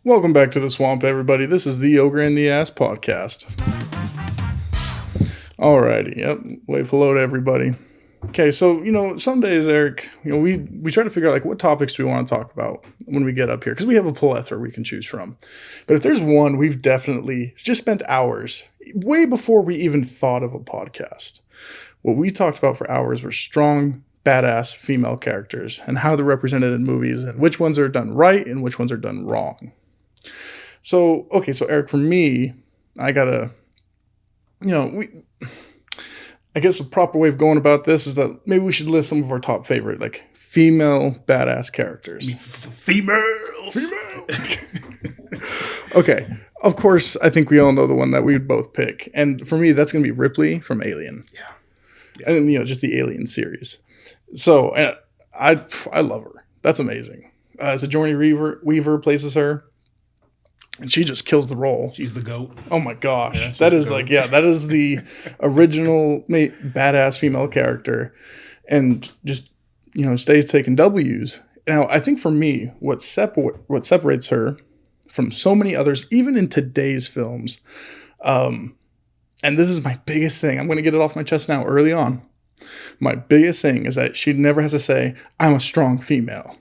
Welcome back to the swamp, everybody. This is the Ogre in the Ass podcast. Alrighty, yep. Wait for load, everybody. Okay, so, some days, Eric, we try to figure out, what topics do we want to talk about when we get up here? Because we have a plethora we can choose from. But if there's one, we've definitely just spent hours, way before we even thought of a podcast. What we talked about for hours were strong, badass female characters and how they're represented in movies and which ones are done right and which ones are done wrong. So Eric, for me, I gotta, I guess a proper way of going about this is that maybe we should list some of our top favorite, female badass characters. Females! Okay. Of course, I think we all know the one that we would both pick. And for me, that's going to be Ripley from Alien. Yeah. And, just the Alien series. So, I love her. That's amazing. Sigourney Weaver places her. And she just kills the role. She's the GOAT. Oh my gosh. Yeah, that is that is the original badass female character. And just, stays taking W's. Now, I think for me, what separates her from so many others, even in today's films, and this is my biggest thing. I'm going to get it off my chest now early on. My biggest thing is that she never has to say, I'm a strong female.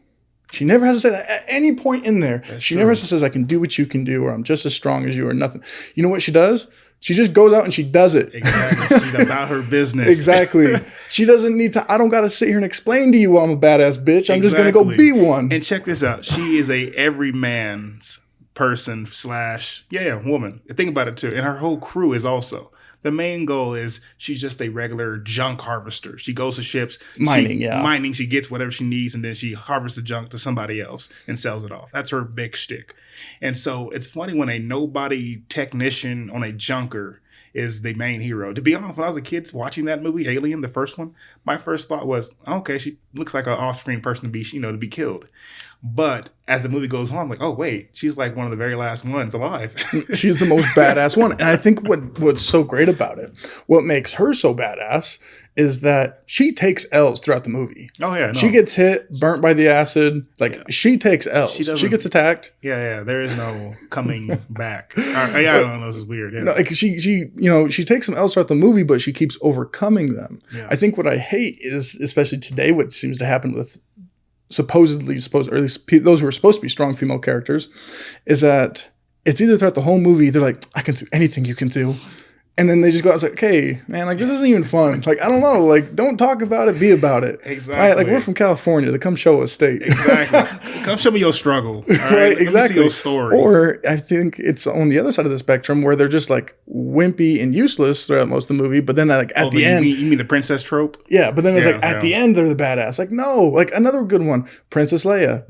She never has to say that at any point in there. She never has to say, I can do what you can do, or I'm just as strong as you, or nothing. You know what she does? She just goes out and she does it. Exactly. She's about her business. Exactly. She doesn't need to, I don't got to sit here and explain to you I'm a badass bitch. I'm just going to go be one. And check this out. She is a everyman's person / woman. Think about it too. And her whole crew is also. The main goal is she's just a regular junk harvester. She goes to ships. Mining. She gets whatever she needs, and then she harvests the junk to somebody else and sells it off. That's her big shtick. And so it's funny when a nobody technician on a junker is the main hero. To be honest, when I was a kid watching that movie, Alien, the first one, my first thought was, okay, she looks like an off-screen person to be killed. But as the movie goes on, I'm like, oh, wait, she's like one of the very last ones alive. She's the most badass one. And I think what's so great about it, what makes her so badass, is that she takes L's throughout the movie. Oh, yeah. No. She gets hit, burnt by the acid. She takes L's. She gets attacked. Yeah. There is no coming back. I don't know. This is weird. Yeah. No, she takes some L's throughout the movie, but she keeps overcoming them. Yeah. I think what I hate is, especially today, what seems to happen with or at least those who are supposed to be strong female characters, is that it's either throughout the whole movie, they're like, I can do anything you can do. And then they just go out and say, okay, man, this isn't even fun. I don't know. Don't talk about it, be about it. Exactly. Right? We're from California. To come show us state. Exactly. Come show me your struggle. All right? Exactly. Let me see your story. Or I think it's on the other side of the spectrum where they're just wimpy and useless throughout most of the movie. But then at the end. You mean the princess trope? Yeah. But then it's at the end, they're the badass. No. Another good one, Princess Leia.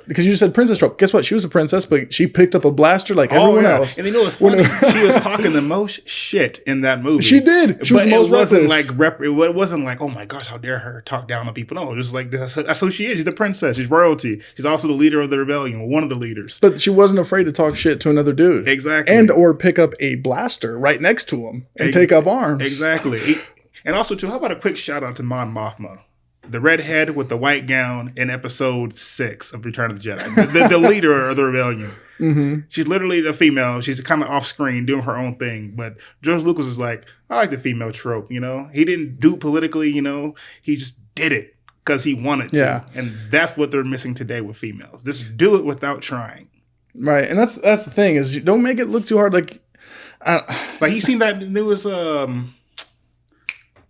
Because you just said princess trope. Guess what? She was a princess, but she picked up a blaster like everyone else. And what's funny? She was talking the most shit in that movie. She did. She was the most reckless. It wasn't like, oh my gosh, how dare her talk down on people. No, it was like, that's who she is. She's the princess. She's royalty. She's also the leader of the rebellion, one of the leaders. But she wasn't afraid to talk shit to another dude. Exactly. And or pick up a blaster right next to him and take up arms. Exactly. And also, too, how about a quick shout out to Mon Mothma? The redhead with the white gown in episode 6 of Return of the Jedi. The leader of the rebellion. Mm-hmm. She's literally a female. She's kind of off screen doing her own thing. But George Lucas is like, I like the female trope, He didn't do politically, He just did it because he wanted to. Yeah. And that's what they're missing today with females. Just do it without trying. Right. And that's the thing is, you don't make it look too hard. You seen that newest...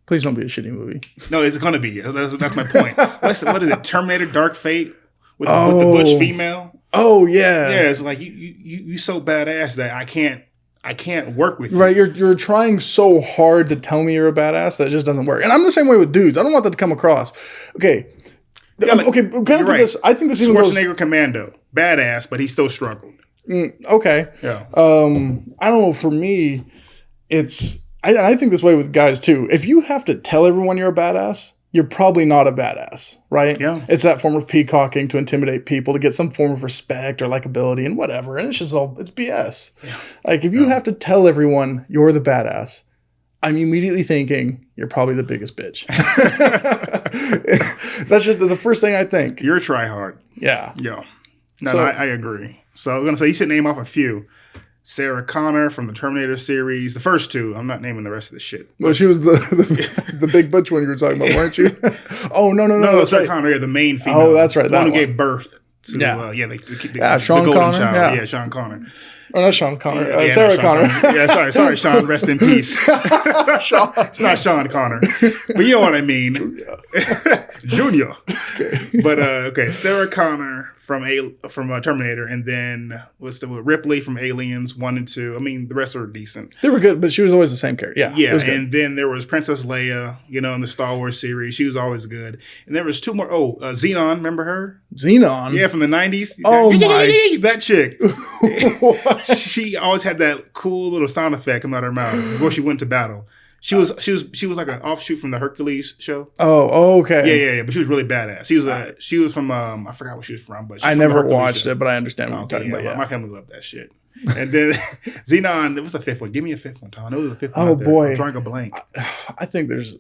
Please don't be a shitty movie. No, it's going to be. That's my point. What is it? Terminator Dark Fate with the butch female? Oh, yeah. Yeah, it's like you so badass that I can't work with you. Right, you're trying so hard to tell me you're a badass that it just doesn't work. And I'm the same way with dudes. I don't want that to come across. Okay. Yeah, right. This? I think this even goes... Schwarzenegger Commando. Badass, but he still struggled. Okay. Yeah. I don't know. For me, it's... I think this way with guys too. If you have to tell everyone you're a badass, you're probably not a badass, right? Yeah. It's that form of peacocking to intimidate people, to get some form of respect or likability and whatever. And it's BS. Yeah. If you have to tell everyone you're the badass, I'm immediately thinking you're probably the biggest bitch. That's the first thing I think. You're a tryhard. Yeah. Yeah. No, I agree. So I'm gonna say you should name off a few. Sarah Connor from the Terminator series, the first two. I'm not naming the rest of the shit. Well, she was the big butch one you were talking about, weren't you? Oh no, Sarah right. Connor, the main female. Oh, that's right. The one who gave birth to Sean the golden Connor. child. Yeah, Sean Connor. Oh, not Sean Connor. Yeah, Sarah Connor. Yeah, sorry, Sean. Rest in peace. Sean. It's not Sean Connor, but you know what I mean. Junior. Okay. But okay, Sarah Connor from Terminator, and then Ripley from Aliens 1 and 2. I mean, the rest are decent. They were good, but she was always the same character. Yeah. And then there was Princess Leia, in the Star Wars series. She was always good. And there was two more. Oh, Xenon, remember her? Xenon? Yeah, from the 90s. Oh my! That chick. She always had that cool little sound effect coming out of her mouth before she went to battle. She was like an offshoot from the Hercules show. Oh, okay. Yeah. But she was really badass. She was from I forgot where she was from, but I never watched it, but I understand what you're talking about. Yeah. My family loved that shit. And then Xenon, it was the fifth one. Give me a fifth one, Tom. It was the fifth one. Oh boy, I'm drawing a blank. I think there's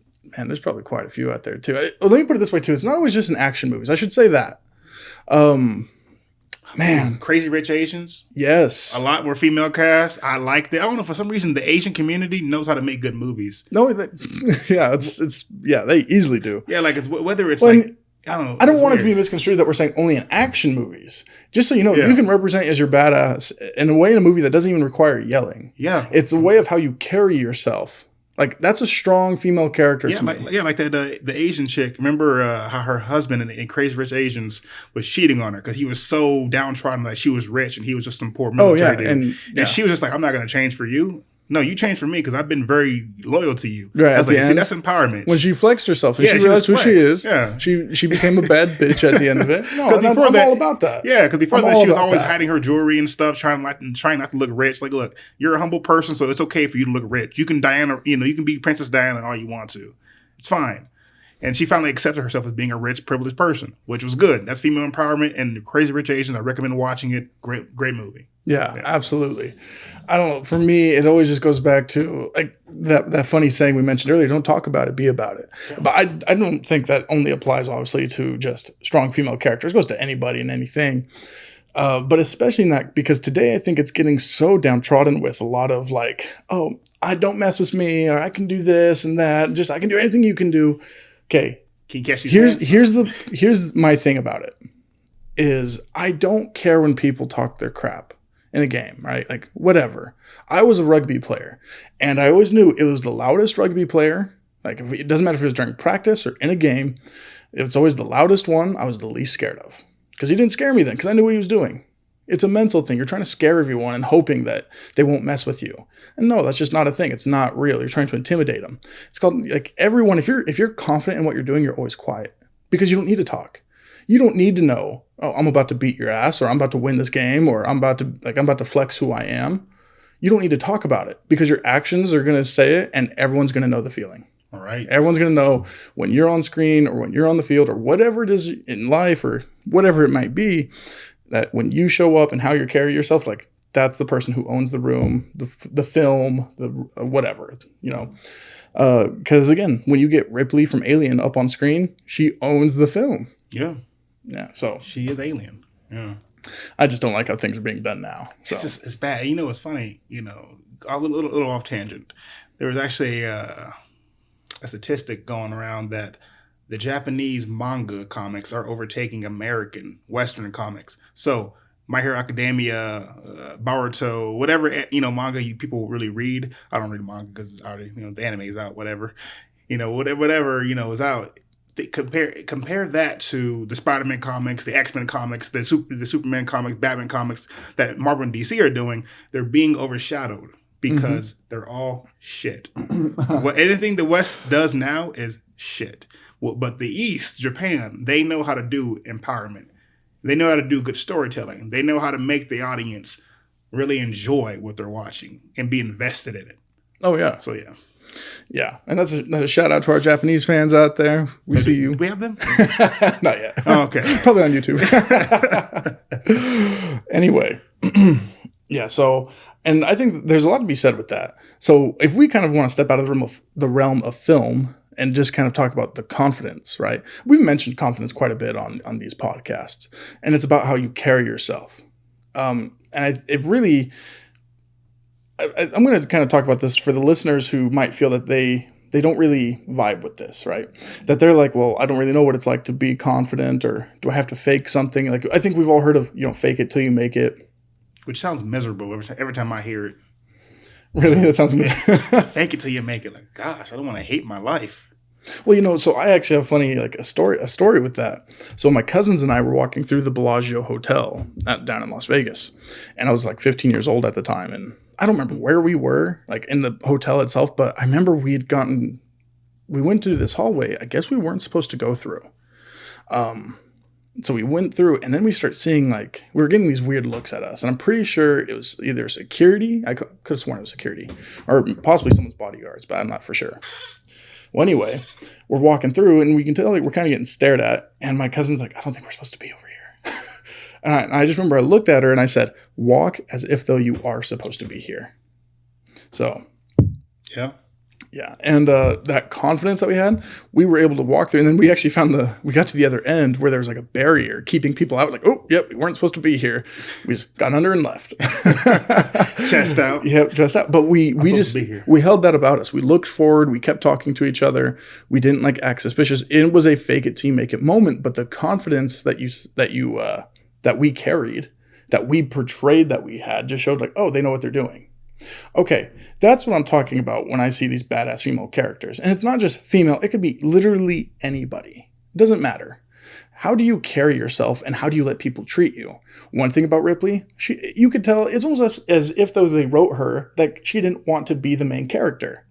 probably quite a few out there too. Let me put it this way too: it's not always just in action movies. I should say that. Crazy Rich Asians. Yes. A lot more female cast. I liked it. I don't know, for some reason the Asian community knows how to make good movies. No, they easily do. Yeah, like whether it's like I don't know. I don't want it to be misconstrued that we're saying only in action movies. Just so you know, you can represent as your badass in a way in a movie that doesn't even require yelling. Yeah. It's a way of how you carry yourself. Like, that's a strong female character to me. Like the Asian chick. Remember how her husband in Crazy Rich Asians was cheating on her because he was so downtrodden that she was rich and he was just some poor military dude. And she was just like, I'm not going to change for you. No, you changed for me because I've been very loyal to you. Right. That's empowerment. When she flexed herself and she realized who she is, she became a bad bitch at the end of it. No, I'm all about that. Yeah, because before that, she was always hiding her jewelry and stuff, trying not to look rich. Like, look, you're a humble person, so it's okay for you to look rich. You can you can be Princess Diana all you want to. It's fine. And she finally accepted herself as being a rich, privileged person, which was good. That's female empowerment. And Crazy Rich Asians, I recommend watching it. Great movie. Yeah, absolutely. I don't know. For me, it always just goes back to like that funny saying we mentioned earlier, don't talk about it, be about it. Yeah. But I don't think that only applies, obviously, to just strong female characters. It goes to anybody and anything. But especially in that, because today I think it's getting so downtrodden with a lot of like, oh, I don't mess with me, or I can do this and that. Just I can do anything you can do. Okay. Can you catch these here's my thing about it is I don't care when people talk their crap in a game, right? Like whatever. I was a rugby player and I always knew it was the loudest rugby player. Like it doesn't matter if it was during practice or in a game. It's always the loudest one I was the least scared of because he didn't scare me then because I knew what he was doing. It's a mental thing. You're trying to scare everyone and hoping that they won't mess with you. And no, that's just not a thing. It's not real. You're trying to intimidate them. It's called like everyone. If you're confident in what you're doing, you're always quiet because you don't need to talk. You don't need to know, oh, I'm about to beat your ass or I'm about to win this game or I'm about to flex who I am. You don't need to talk about it because your actions are going to say it and everyone's going to know the feeling. All right. Everyone's going to know when you're on screen or when you're on the field or whatever it is in life or whatever it might be, that when you show up and how you carry yourself, like that's the person who owns the room, the film, the whatever, because again, when you get Ripley from Alien up on screen, she owns the film. Yeah. So she is Alien. Yeah. I just don't like how things are being done now. So. It's bad. It's funny. A little off tangent. There was actually a statistic going around that the Japanese manga comics are overtaking American Western comics. So My Hero Academia, Boruto, whatever manga people really read. I don't read manga because it's already the anime is out. Whatever is out. They compare that to the Spider-Man comics, the X-Men comics, the Superman comics, Batman comics that Marvel and DC are doing. They're being overshadowed because they're all shit. Anything the West does now is shit. But the East, Japan, they know how to do empowerment. They know how to do good storytelling. They know how to make the audience really enjoy what they're watching and be invested in it. Oh, yeah. So, yeah. Yeah. And that's a shout out to our Japanese fans out there. We see you. Do we have them? Not yet. Oh, okay. Probably on YouTube. Anyway. Yeah. So, and I think there's a lot to be said with that. So if we kind of want to step out of the realm of film and just kind of talk about the confidence, right? We've mentioned confidence quite a bit on these podcasts, and it's about how you carry yourself. I'm going to kind of talk about this for the listeners who might feel that they don't really vibe with this, right? That they're like, well, I don't really know what it's like to be confident, or do I have to fake something? Like, I think we've all heard of, fake it till you make it. Which sounds miserable every time I hear it. Really? That sounds miserable. Fake it till you make it. Like, gosh, I don't want to hate my life. Well, so I actually have funny, like a story with that. So my cousins and I were walking through the Bellagio Hotel down in Las Vegas, and I was like 15 years old at the time, and I don't remember where we were, like in the hotel itself, but I remember we went through this hallway. I guess we weren't supposed to go through. So we went through, and then we start seeing, like, we were getting these weird looks at us. And I'm pretty sure it was either security. I could have sworn it was security, or possibly someone's bodyguards, but I'm not for sure. Well, anyway, we're walking through, and we can tell, like, we're kind of getting stared at. And my cousin's like, I don't think we're supposed to be over here. And I just remember I looked at her and I said, walk as if though you are supposed to be here. So, yeah. Yeah. And that confidence that we had, we were able to walk through. And then we actually we got to the other end where there was like a barrier keeping people out. Like, oh, yep, we weren't supposed to be here. We just got under and left. Chest out. Yep, chest out. But we held that about us. We looked forward. We kept talking to each other. We didn't like act suspicious. It was a fake it till you make it moment. But the confidence that we carried, that we portrayed, that we had, just showed like, oh, they know what they're doing. Okay, that's what I'm talking about when I see these badass female characters. And it's not just female, it could be literally anybody. It doesn't matter. How do you carry yourself, and how do you let people treat you? One thing about Ripley, you could tell it's almost as if though they wrote her that she didn't want to be the main character.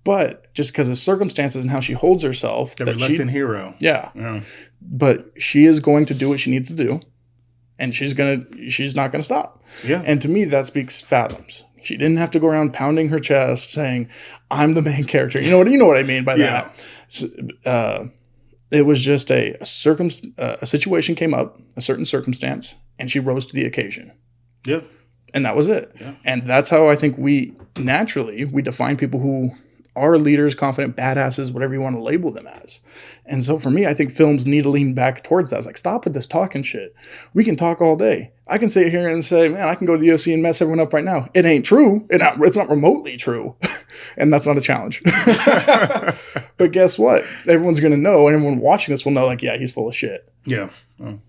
But just because of circumstances and how she holds herself. The reluctant hero. Yeah. But she is going to do what she needs to do. And she's not gonna stop. Yeah. And to me, that speaks fathoms. She didn't have to go around pounding her chest saying, I'm the main character. You know what I mean by that? It was just a situation came up, a certain circumstance, and she rose to the occasion. Yeah. And that was it. Yeah. And that's how I think we define people who are leaders, confident, badasses, whatever you want to label them as. And so for me, I think films need to lean back towards that. I was like, stop with this talking shit. We can talk all day. I can sit here and say, man, I can go to the OC and mess everyone up right now. It ain't true. It's not remotely true. And that's not a challenge. But guess what? Everyone's going to know, and everyone watching this will know, like, yeah, he's full of shit. Yeah.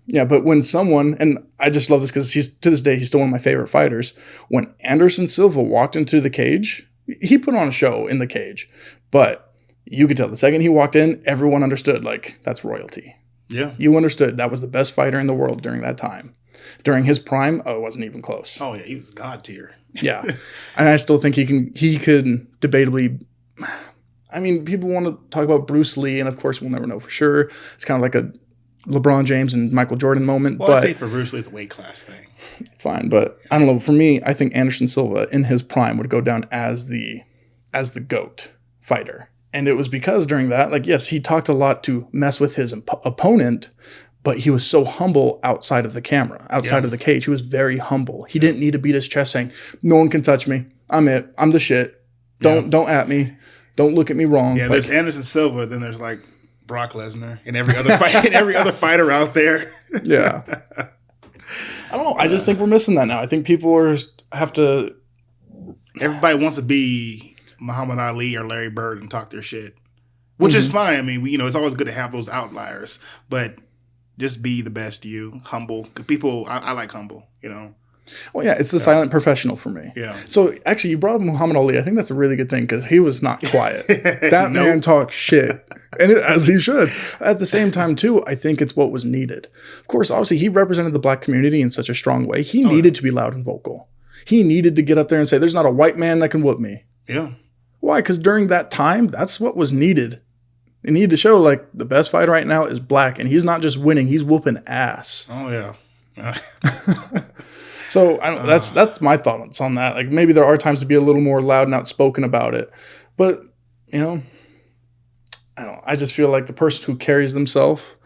Yeah, but when someone, and I just love this because to this day, he's still one of my favorite fighters. When Anderson Silva walked into the cage, he put on a show in the cage, but you could tell the second he walked in, everyone understood, like, that's royalty. Yeah. You understood that was the best fighter in the world during that time. During his prime, it wasn't even close. Oh, yeah, he was God tier. Yeah. And I still think he could debatably, I mean, people want to talk about Bruce Lee, and of course we'll never know for sure. It's kind of like a LeBron James and Michael Jordan moment. Well, but I say for Bruce Lee, it's a weight class thing. Fine, but I don't know. For me, I think Anderson Silva in his prime would go down as the GOAT fighter. And it was because during that, like, yes, he talked a lot to mess with his opponent, but he was so humble outside of the camera, outside of the cage. He was very humble. He didn't need to beat his chest saying, no one can touch me. I'm it. I'm the shit. Don't at me. Don't look at me wrong. Yeah, there's Anderson Silva, then there's like Brock Lesnar and every other fighter out there. Yeah. I don't know. I just think we're missing that now. I think people have to. Everybody wants to be Muhammad Ali or Larry Bird and talk their shit, which is fine. I mean, it's always good to have those outliers, but just be the best you. Humble. People, I like humble, Well, yeah, it's the silent professional for me. Yeah. So actually, you brought up Muhammad Ali. I think that's a really good thing because he was not quiet. That man talked shit, and as he should. At the same time, too, I think it's what was needed. Of course, obviously, he represented the black community in such a strong way. He needed to be loud and vocal. He needed to get up there and say, "There's not a white man that can whoop me." Yeah. Why? Because during that time, that's what was needed. They needed to show like the best fighter right now is black, and he's not just winning; he's whooping ass. Oh yeah. So that's my thoughts on that. Like maybe there are times to be a little more loud and outspoken about it, but I don't know. I just feel like the person who carries themselves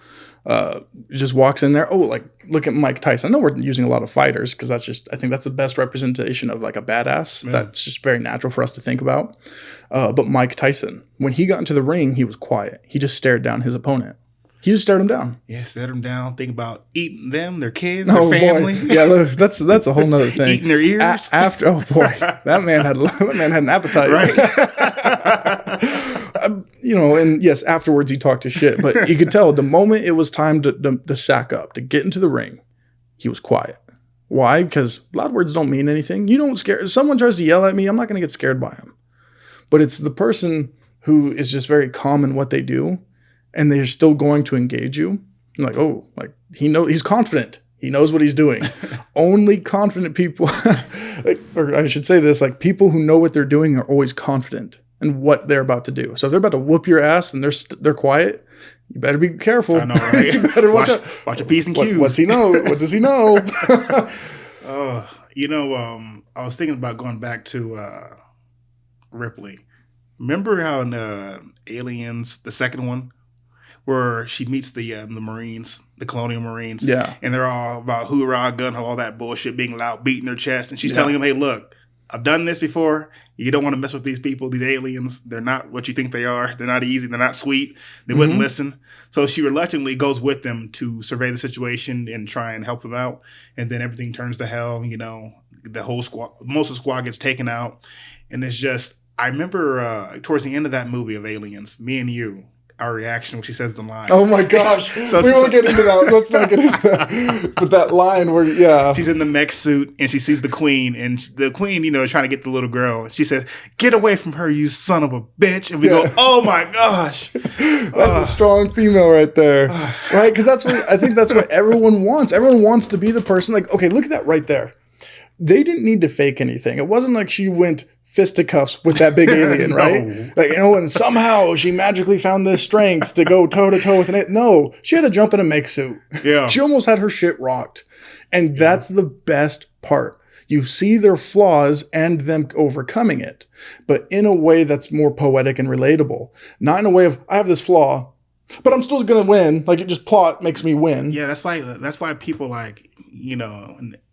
just walks in there. Oh, like look at Mike Tyson. I know we're using a lot of fighters because I think that's the best representation of like a badass. That's just very natural for us to think about. But Mike Tyson, when he got into the ring, he was quiet. He just stared down his opponent. He just stared him down. Yeah, stared him down. Think about eating them, their kids, their family. Boy. Yeah, look, that's a whole nother thing. Eating their ears. After, oh boy, that man had an appetite, right? And yes, afterwards he talked his shit, but you could tell the moment it was time to sack up, to get into the ring, he was quiet. Why? Because loud words don't mean anything. You don't scare. If someone tries to yell at me, I'm not going to get scared by him. But it's the person who is just very calm in what they do, and they're still going to engage you. I'm like, oh, like he's confident. He knows what he's doing. Only confident people, or I should say this, like people who know what they're doing are always confident in what they're about to do. So if they're about to whoop your ass and they're quiet, you better be careful. I know, right? You better watch out. Watch your P's and Q's. What's he know? What does he know? I was thinking about going back to Ripley. Remember how in Aliens, the second one, where she meets the Marines, the colonial Marines, and they're all about hoorah, gun, all that bullshit, being loud, beating their chest, and she's telling them, "Hey, look, I've done this before. You don't want to mess with these people, these aliens. They're not what you think they are. They're not easy. They're not sweet. They wouldn't listen." So she reluctantly goes with them to survey the situation and try and help them out. And then everything turns to hell. The whole squad, most of the squad gets taken out, and it's just. I remember towards the end of that movie of Aliens, me and you, our reaction when she says the line. Oh my gosh. We won't get into that. Let's not get into that. But that line where, she's in the mech suit and she sees the queen, and the queen, trying to get the little girl. She says, "Get away from her, you son of a bitch." And we go, "Oh my gosh." That's a strong female right there. Right? Because I think that's what everyone wants. Everyone wants to be the person like, okay, look at that right there. They didn't need to fake anything. It wasn't like she went fisticuffs with that big alien, No. right? Like, and somehow she magically found this strength to go toe to toe with an alien. No, she had to jump in a make suit. Yeah. She almost had her shit rocked. And that's the best part. You see their flaws and them overcoming it, but in a way that's more poetic and relatable. Not in a way of, I have this flaw, but I'm still going to win. Like, it just plot makes me win. Yeah, that's why people like,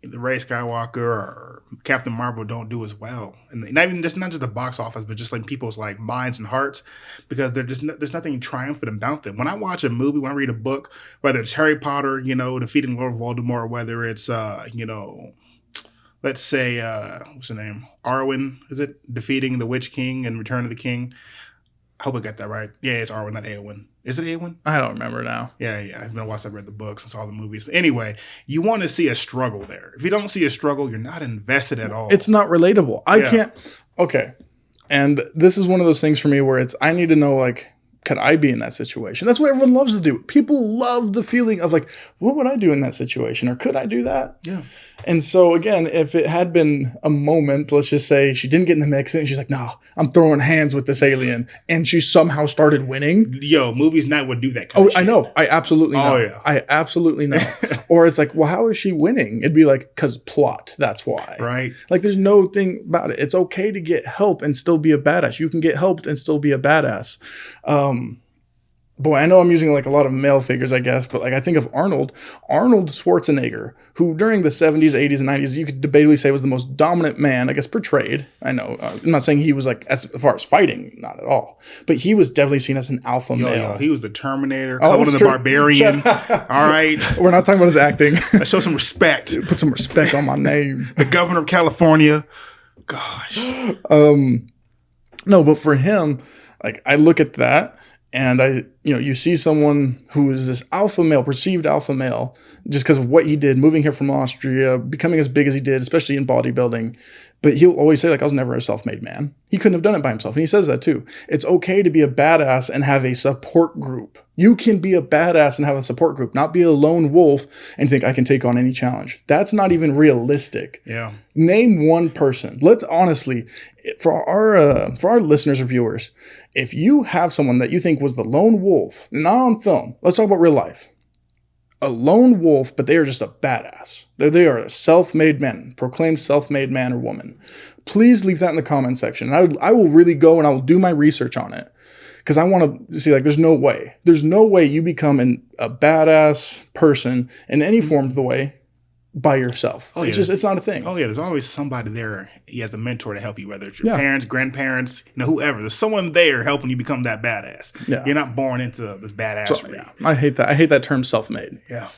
the Ray Skywalker or Captain Marvel don't do as well. And not just the box office, but just like people's like minds and hearts, because there's nothing triumphant about them. When I watch a movie, when I read a book, whether it's Harry Potter, defeating Lord Voldemort, whether it's, let's say, what's her name? Arwen, is it? Defeating the Witch King and Return of the King. I hope I got that right. Yeah, it's Arwen, not Eowyn. Is it Eowyn? I don't remember now. Yeah. I've been watching. I've read the books and saw the movies. But anyway, you want to see a struggle there. If you don't see a struggle, you're not invested at all. It's not relatable. I can't. Okay. And this is one of those things for me where I need to know, like, could I be in that situation? That's what everyone loves to do. People love the feeling of like, what would I do in that situation? Or could I do that? Yeah. And so again, if it had been a moment, let's just say she didn't get in the mix and she's like, "Nah, I'm throwing hands with this alien," and she somehow started winning. Yo, movies now would do that kind of shit. I know. I absolutely know. Oh, yeah. I absolutely know. Or it's like, well, how is she winning? It'd be like, because plot, that's why. Right. Like, there's no thing about it. It's okay to get help and still be a badass. You can get helped and still be a badass. Boy, I know I'm using like a lot of male figures, I guess, but like I think of Arnold Schwarzenegger, who during the 70s, 80s, and 90s, you could debatably say was the most dominant man, I guess, portrayed. I know, I'm not saying he was like, as far as fighting, not at all, but he was definitely seen as an alpha male. He was the Terminator, Conan the Barbarian. All right. We're not talking about his acting. Let's show some respect. Put some respect on my name. The governor of California. Gosh. No, but for him, like I look at that, and you see someone who is this alpha male, perceived alpha male, just because of what he did, moving here from Austria, becoming as big as he did, especially in bodybuilding. But he'll always say, like, I was never a self-made man. He couldn't have done it by himself. And he says that too. It's okay to be a badass and have a support group. You can be a badass and have a support group, not be a lone wolf and think I can take on any challenge. That's not even realistic. Yeah. Name one person. Let's honestly, for our listeners or viewers, if you have someone that you think was the lone wolf, not on film, let's talk about real life. A lone wolf, but they are just a badass. They are a self-made man, proclaimed self-made man or woman. Please leave that in the comment section. I will really go and I will do my research on it. because I want to see, like, there's no way you become a badass person in any form of the way by yourself. Oh, yeah, it's not a thing. Oh yeah, there's always somebody there. He has a mentor to help you, whether it's your Yeah. parents, grandparents, whoever. There's someone there helping you become that badass. Yeah. You're not born into this badassery. So, yeah, I hate that term, self-made. Yeah.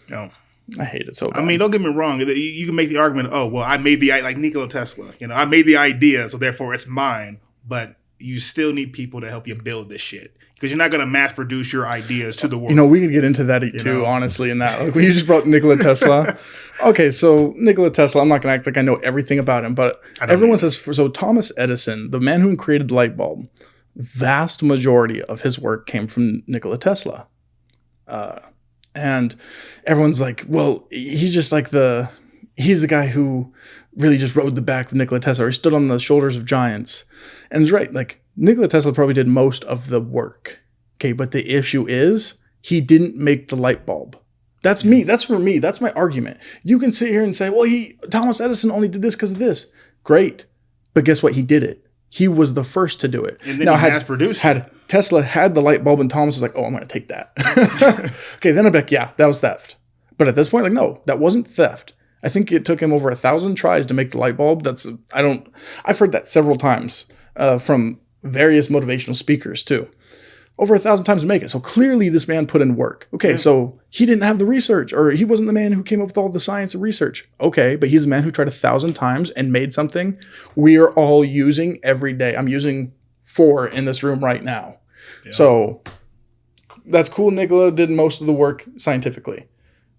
No. I hate it so bad. I mean, don't get me wrong. You can make the argument, oh, well, I made like Nikola Tesla. I made the idea, so therefore it's mine. But you still need people to help you build this shit. Because you're not going to mass produce your ideas to the world. We could get into that too, honestly, in that. Like, when you just brought Nikola Tesla. Okay, so Nikola Tesla, I'm not going to act like I know everything about him, but everyone says, so Thomas Edison, the man who created the light bulb, vast majority of his work came from Nikola Tesla. And everyone's like, well, he's just like he's the guy who really just rode the back of Nikola Tesla, or he stood on the shoulders of giants. And it's right, like, Nikola Tesla probably did most of the work. Okay, but the issue is he didn't make the light bulb. That's me. That's for me. That's my argument. You can sit here and say, well, Thomas Edison only did this because of this. Great. But guess what? He did it. He was the first to do it. And then he mass-produced it. Tesla had the light bulb and Thomas was like, oh, I'm going to take that. Okay, then I'm like, yeah, that was theft. But at this point, like, no, that wasn't theft. I think it took him over 1,000 tries to make the light bulb. I've heard that several times from various motivational speakers too. Over 1,000 times to make it. So clearly this man put in work. Okay, so he didn't have the research, or he wasn't the man who came up with all the science and research. Okay, but he's a man who tried 1,000 times and made something we are all using every day. I'm using 4 in this room right now. Yeah. So that's cool. Nikola did most of the work scientifically.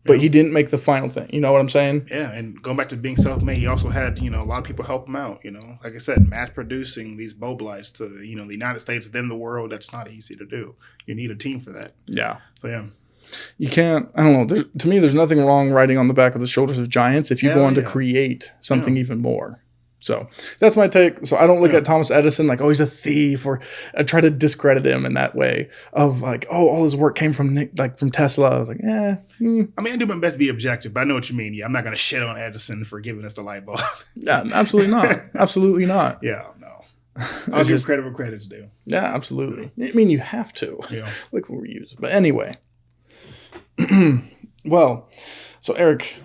But he didn't make the final thing. You know what I'm saying? Yeah, and going back to being self-made, he also had, a lot of people help him out, Like I said, mass producing these bulb lights to, the United States, then the world, that's not easy to do. You need a team for that. Yeah. So, yeah. You can't, I don't know. To me, there's nothing wrong riding on the back of the shoulders of giants if you go on to create something even more. So that's my take. So I don't look at Thomas Edison like, oh, he's a thief, or I try to discredit him in that way of like, oh, all his work came from Tesla. I was like, I mean, I do my best to be objective, but I know what you mean. Yeah, I'm not going to shit on Edison for giving us the light bulb. Yeah, absolutely not. Absolutely not. Yeah, no. I'll give credit where credit's due. Yeah, absolutely. I mean, you have to. Yeah. Look what we're using. But anyway. Well, so Eric,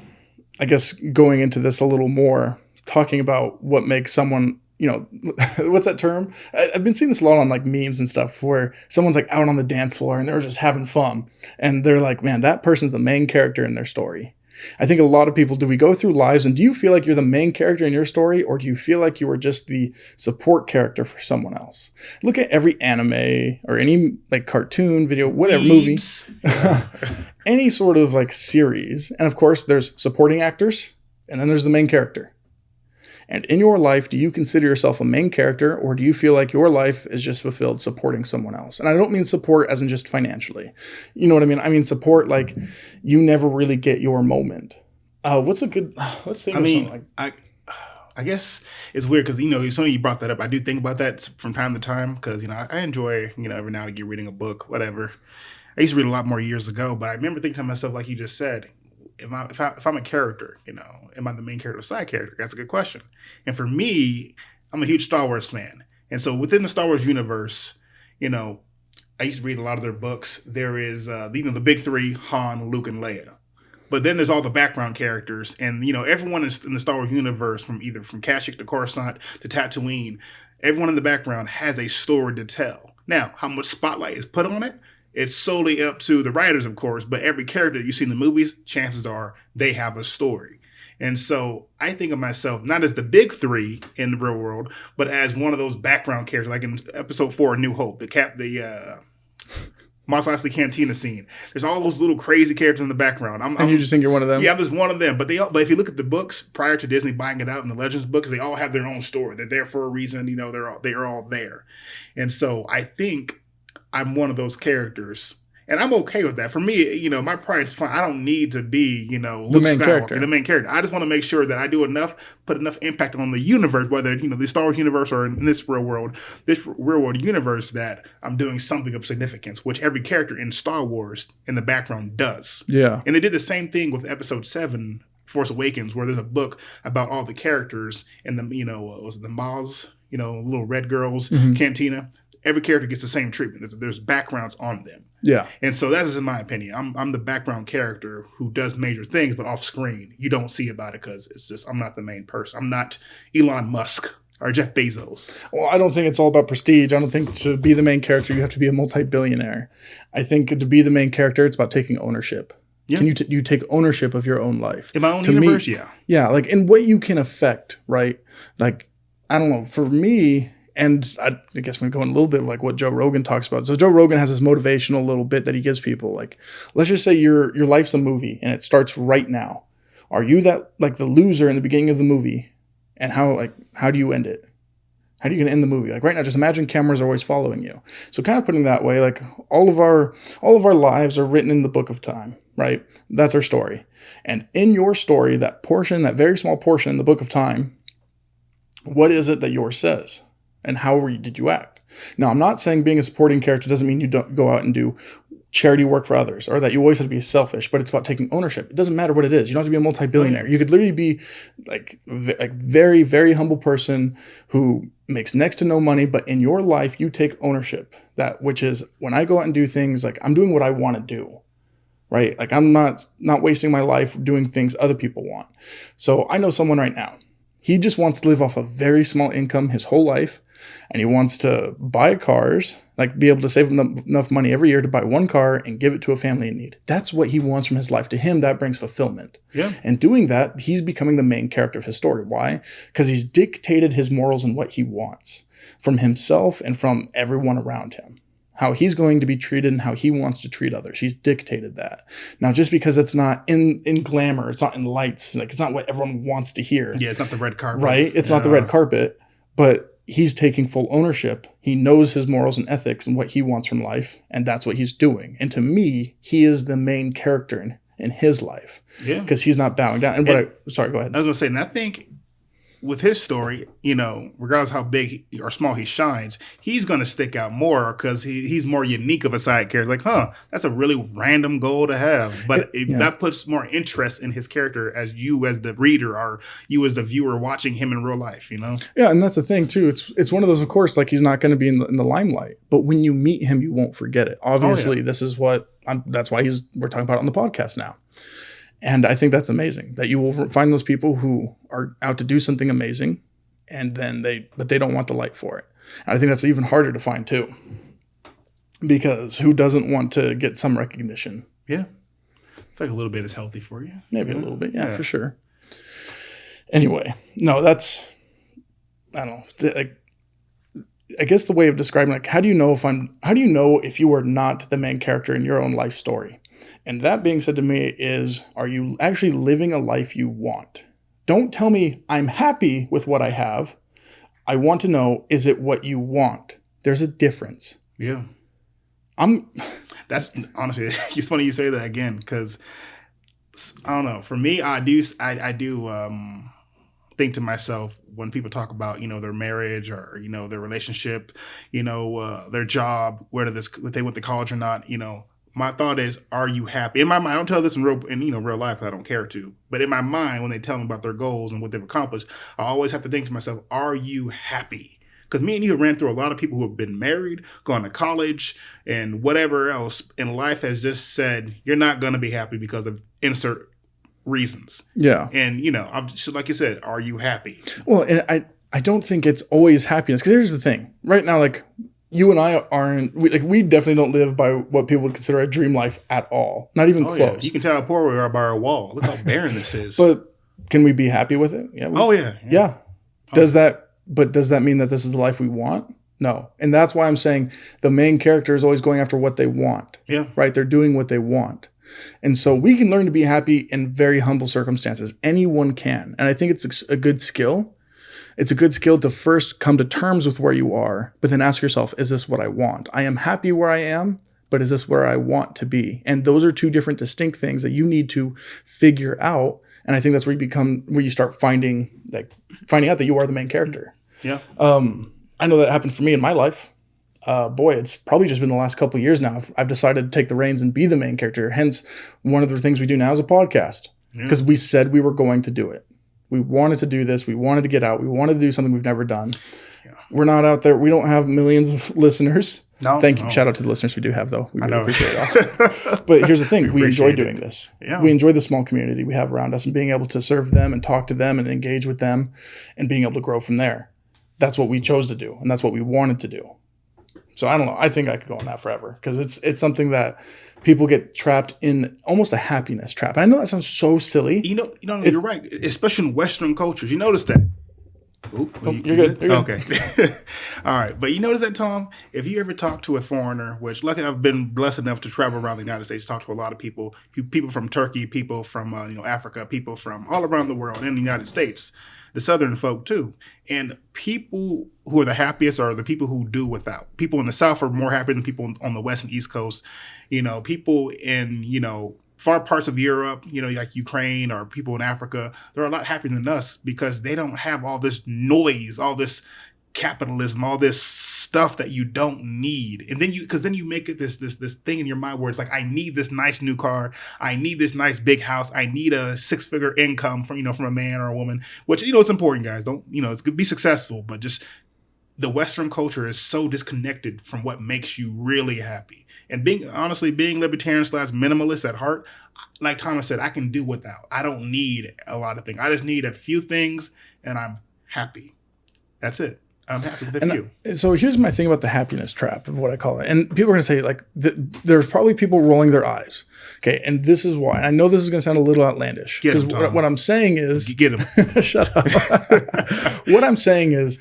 I guess going into this a little more, talking about what makes someone, what's that term? I've been seeing this a lot on like memes and stuff where someone's like out on the dance floor and they're just having fun. And they're like, man, that person's the main character in their story. I think a lot of people, do we go through lives and do you feel like you're the main character in your story, or do you feel like you were just the support character for someone else? Look at every anime or any like cartoon, video, whatever, movie, any sort of like series. And of course there's supporting actors and then there's the main character. And in your life, do you consider yourself a main character, or do you feel like your life is just fulfilled supporting someone else? And I don't mean support as in just financially. You know what I mean? I mean support like you never really get your moment. Let's think of something. I guess it's weird because, it's funny you brought that up. I do think about that from time to time because, I enjoy, every now and again reading a book, whatever. I used to read a lot more years ago, but I remember thinking to myself, like you just said, if I'm a character, am I the main character or side character? That's a good question. And for me, I'm a huge Star Wars fan. And so within the Star Wars universe, I used to read a lot of their books. There is, the big 3, Han, Luke, and Leia. But then there's all the background characters. And, everyone in the Star Wars universe, from Kashyyyk to Coruscant to Tatooine, everyone in the background has a story to tell. Now, how much spotlight is put on it? It's solely up to the writers, of course, but every character you see in the movies, chances are they have a story. And so I think of myself not as the big 3 in the real world, but as one of those background characters, like in episode 4, A New Hope, the Mos Eisley Cantina scene. There's all those little crazy characters in the background. And you just think you're one of them? Yeah, I'm just one of them. But if you look at the books prior to Disney buying it out in the Legends books, they all have their own story. They're there for a reason. They're all there. And so I think I'm one of those characters, and I'm okay with that. For me, my pride's fine. I don't need to be, Luke Skywalker, the main character. I just want to make sure that I do put enough impact on the universe, whether the Star Wars universe or in this real world universe, that I'm doing something of significance, which every character in Star Wars in the background does. Yeah, and they did the same thing with Episode 7, Force Awakens, where there's a book about all the characters and the was it the Maz, little red girls cantina. every character gets the same treatment. There's backgrounds on them. Yeah. And so that is in my opinion. I'm the background character who does major things, but off screen you don't see about it because it's just I'm not the main person. I'm not Elon Musk or Jeff Bezos. Well, I don't think it's all about prestige. I don't think to be the main character you have to be a multi-billionaire. I think to be the main character, it's about taking ownership. Yeah. Can you take ownership of your own life? In my own universe, yeah. Yeah, like in what you can affect, right? Like, I don't know, for me, and I guess we're going a little bit like what Joe Rogan talks about. So Joe Rogan has this motivational little bit that he gives people. Like, let's just say your life's a movie and it starts right now. Are you that like the loser in the beginning of the movie? And how do you end it? How are you going to end the movie? Like right now, just imagine cameras are always following you. So kind of putting it that way, like all of our lives are written in the book of time, right? That's our story. And in your story, that portion, that very small portion in the book of time, what is it that yours says? And how did you act? Now, I'm not saying being a supporting character doesn't mean you don't go out and do charity work for others or that you always have to be selfish, but it's about taking ownership. It doesn't matter what it is. You don't have to be a multi-billionaire. You could literally be like very, very humble person who makes next to no money, but in your life, you take ownership. That which is when I go out and do things, like I'm doing what I want to do, right? Like I'm not wasting my life doing things other people want. So I know someone right now, he just wants to live off a very small income his whole life. And he wants to buy cars, like be able to save enough money every year to buy one car and give it to a family in need. That's what he wants from his life. To him, that brings fulfillment. Yeah. And doing that, he's becoming the main character of his story. Why? Because he's dictated his morals and what he wants from himself and from everyone around him. How he's going to be treated and how he wants to treat others. He's dictated that. Now, just because it's not in glamour, it's not in lights, like it's not what everyone wants to hear. Yeah, it's not the red carpet. Right? It's not the red carpet, but he's taking full ownership. He knows his morals and ethics and what he wants from life, and that's what he's doing. And to me, he is the main character in his life. Yeah. Because he's not bowing down. Sorry, go ahead. I was going to say, and I think with his story, regardless how big or small he shines, he's going to stick out more because he's more unique of a side character. Like, that's a really random goal to have. But that puts more interest in his character as you as the reader or you as the viewer watching him in real life, Yeah, and that's the thing, too. It's one of those, of course, like he's not going to be in the limelight. But when you meet him, you won't forget it. Obviously, this is that's why we're talking about it on the podcast now. And I think that's amazing that you will find those people who are out to do something amazing and then but they don't want the light for it. And I think that's even harder to find too, because who doesn't want to get some recognition? Yeah. I feel like a little bit is healthy for you. Maybe a little bit. Yeah, for sure. Anyway, no, I don't know. Like, I guess the way of describing like, how do you know if you are not the main character in your own life story? And that being said to me is, are you actually living a life you want? Don't tell me I'm happy with what I have. I want to know, is it what you want? There's a difference. Yeah. That's honestly, it's funny you say that again, because I don't know. For me, I do think to myself when people talk about, their marriage or, their relationship, their job, whether they went to college or not, my thought is, are you happy? In my mind, I don't tell this in real life, I don't care to. But in my mind, when they tell me about their goals and what they've accomplished, I always have to think to myself, are you happy? Because me and you have ran through a lot of people who have been married, gone to college, and whatever else, and life has just said, you're not going to be happy because of insert reasons. Yeah. And, I'm just, like you said, are you happy? Well, and I don't think it's always happiness. Because here's the thing. Right now, like, you and I we definitely don't live by what people would consider a dream life at all. Not even close. Yeah. You can tell how poor we are by our wall. Look how barren this is. But can we be happy with it? Yeah. Yeah. Does that mean that this is the life we want? No. And that's why I'm saying the main character is always going after what they want. Yeah. Right? They're doing what they want. And so we can learn to be happy in very humble circumstances. Anyone can. And I think it's a good skill. It's a good skill to first come to terms with where you are, but then ask yourself, is this what I want? I am happy where I am, but is this where I want to be? And those are two different distinct things that you need to figure out. And I think that's where you start finding out that you are the main character. Yeah. I know that happened for me in my life. It's probably just been the last couple of years now. I've decided to take the reins and be the main character. Hence, one of the things we do now is a podcast because we said we were going to do it. We wanted to do this. We wanted to get out. We wanted to do something we've never done. Yeah. We're not out there. We don't have millions of listeners. No. Thank you. Shout out to the listeners we do have, though. We really appreciate it all. But But here's the thing. We enjoy doing this. Yeah. We enjoy the small community we have around us and being able to serve them and talk to them and engage with them and being able to grow from there. That's what we chose to do. And that's what we wanted to do. So I don't know. I think I could go on that forever because it's something that people get trapped in, almost a happiness trap. I know that sounds so silly. You're right. Especially in Western cultures. You notice that. You're good. You're good. Okay. All right. But you notice that, Tom, if you ever talk to a foreigner, which luckily I've been blessed enough to travel around the United States, talk to a lot of people from Turkey, people from Africa, people from all around the world in the United States, the Southern folk too. And people who are the happiest are the people who do without. People in the South are more happy than people on the West and East Coast. People in, far parts of Europe, like Ukraine or people in Africa, they're a lot happier than us because they don't have all this noise, all this capitalism, all this stuff that you don't need. And then you make it this thing in your mind where it's like, I need this nice new car. I need this nice big house. I need a 6-figure income from a man or a woman, which, it's important, guys. Don't, it's good to be successful, but just the Western culture is so disconnected from what makes you really happy. And being libertarian / minimalist at heart, like Thomas said, I can do without. I don't need a lot of things. I just need a few things and I'm happy. That's it. I'm happy with a few. So here's my thing about the happiness trap of what I call it. And people are going to say, like, there's probably people rolling their eyes. Okay. And this is why. I know this is going to sound a little outlandish. Because what I'm saying is... Get him. Shut up. What I'm saying is,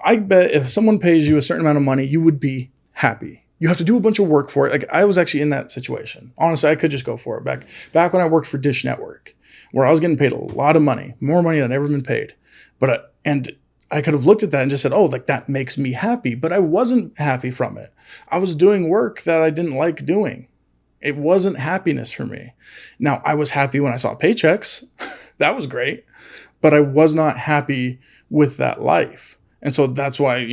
I bet if someone pays you a certain amount of money, you would be happy. You have to do a bunch of work for it. Like, I was actually in that situation. Honestly, I could just go for it. Back when I worked for Dish Network, where I was getting paid a lot of money, more money than I'd ever been paid. And I could have looked at that and just said, oh, like, that makes me happy. But I wasn't happy from it. I was doing work that I didn't like doing. It wasn't happiness for me. Now, I was happy when I saw paychecks. That was great. But I was not happy with that life. And so that's why,